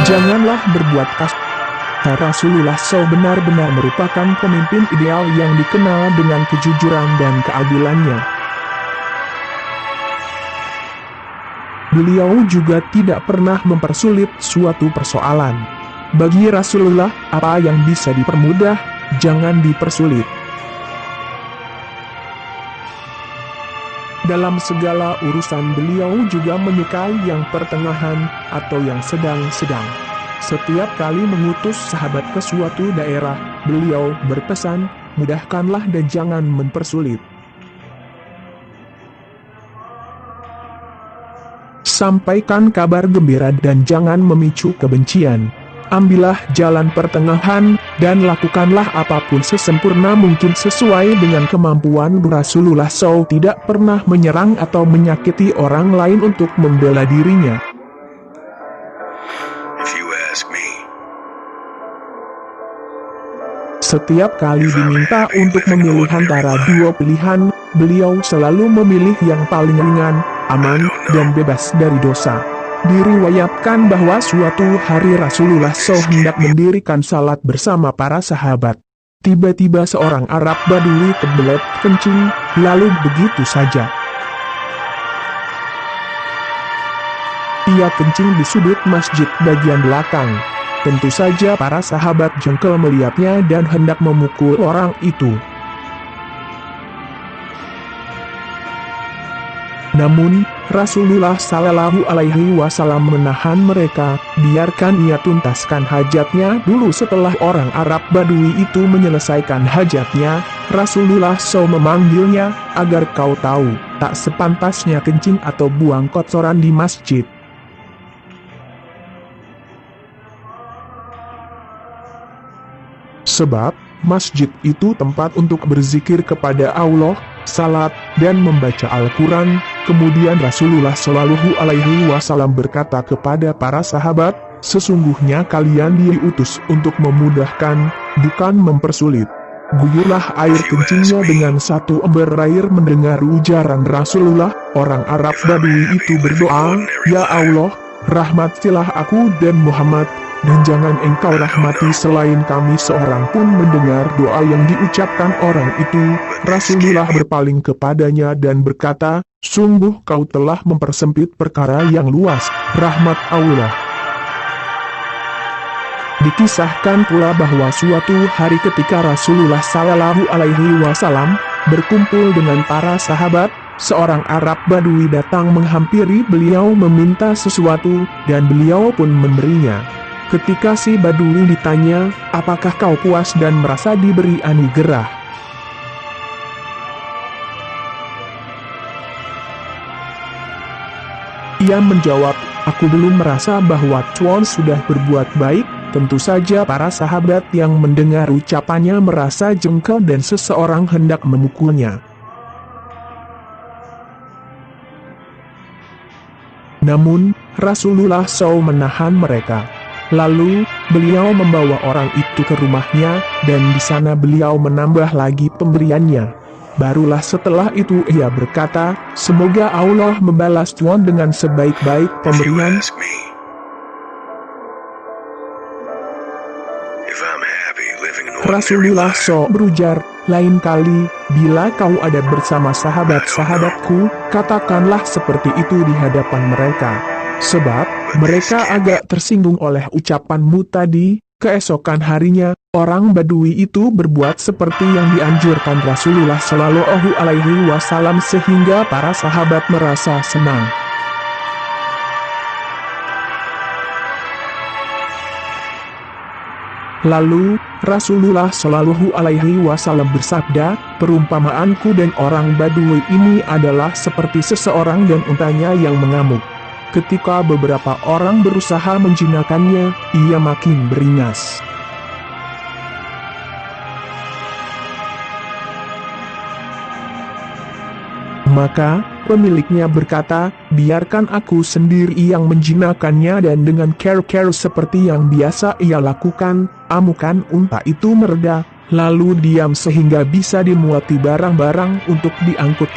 Janganlah berbuat kasar. Rasulullah SAW benar-benar merupakan pemimpin ideal yang dikenal dengan kejujuran dan keadilannya. Beliau juga tidak pernah mempersulit suatu persoalan. Bagi Rasulullah, apa yang bisa dipermudah, jangan dipersulit. Dalam segala urusan beliau juga menyukai yang pertengahan atau yang sedang-sedang. Setiap kali mengutus sahabat ke suatu daerah, beliau berpesan, mudahkanlah dan jangan mempersulit. Sampaikan kabar gembira dan jangan memicu kebencian. Ambillah jalan pertengahan, dan lakukanlah apapun sesempurna mungkin sesuai dengan kemampuan. Rasulullah SAW tidak pernah menyerang atau menyakiti orang lain untuk membela dirinya. Setiap kali diminta untuk memilih antara dua pilihan, beliau selalu memilih yang paling ringan, aman, dan bebas dari dosa. Diriwayatkan bahwa suatu hari Rasulullah SAW hendak mendirikan salat bersama para sahabat. Tiba-tiba seorang Arab Badui kebelet kencing, lalu begitu saja ia kencing di sudut masjid bagian belakang. Tentu saja para sahabat jengkel melihatnya dan hendak memukul orang itu. Namun, Rasulullah SAW menahan mereka, biarkan ia tuntaskan hajatnya dulu. Setelah orang Arab Badui itu menyelesaikan hajatnya, Rasulullah SAW memanggilnya, agar kau tahu, tak sepantasnya kencing atau buang kotoran di masjid. Sebab, masjid itu tempat untuk berzikir kepada Allah, salat, dan membaca Al-Quran. Kemudian Rasulullah SAW berkata kepada para sahabat, sesungguhnya kalian diutus untuk memudahkan, bukan mempersulit. Guyurlah air kencingnya dengan satu ember air. Mendengar ujaran Rasulullah, orang Arab Badui itu berdoa, ya Allah, rahmatilah aku dan Muhammad, dan jangan engkau rahmati selain kami. Seorang pun mendengar doa yang diucapkan orang itu. Rasulullah berpaling kepadanya dan berkata, sungguh kau telah mempersempit perkara yang luas, rahmat Allah. Dikisahkan pula bahwa suatu hari ketika Rasulullah SAW berkumpul dengan para sahabat, seorang Arab Badui datang menghampiri beliau meminta sesuatu, dan beliau pun memberinya. Ketika si Badui ditanya, apakah kau puas dan merasa diberi anugerah? Ia menjawab, aku belum merasa bahwa Tuan sudah berbuat baik. Tentu saja para sahabat yang mendengar ucapannya merasa jengkel dan seseorang hendak memukulnya. Namun, Rasulullah SAW menahan mereka. Lalu, beliau membawa orang itu ke rumahnya, dan di sana beliau menambah lagi pemberiannya. Barulah setelah itu ia berkata, semoga Allah membalas Tuan dengan sebaik-baik pemberian. Rasulullah SAW berujar, lain kali, bila kau ada bersama sahabat-sahabatku, katakanlah seperti itu di hadapan mereka. Sebab, mereka agak tersinggung oleh ucapanmu tadi. Keesokan harinya, orang Badui itu berbuat seperti yang dianjurkan Rasulullah SAW sehingga para sahabat merasa senang. Lalu, Rasulullah SAW bersabda, perumpamaanku dan orang Badui ini adalah seperti seseorang dan untanya yang mengamuk. Ketika beberapa orang berusaha menjinakkannya, ia makin beringas. Maka, pemiliknya berkata, biarkan aku sendiri yang menjinakkannya. Dan dengan care-care seperti yang biasa ia lakukan, amukan unta itu mereda, lalu diam sehingga bisa dimuati barang-barang untuk diangkut.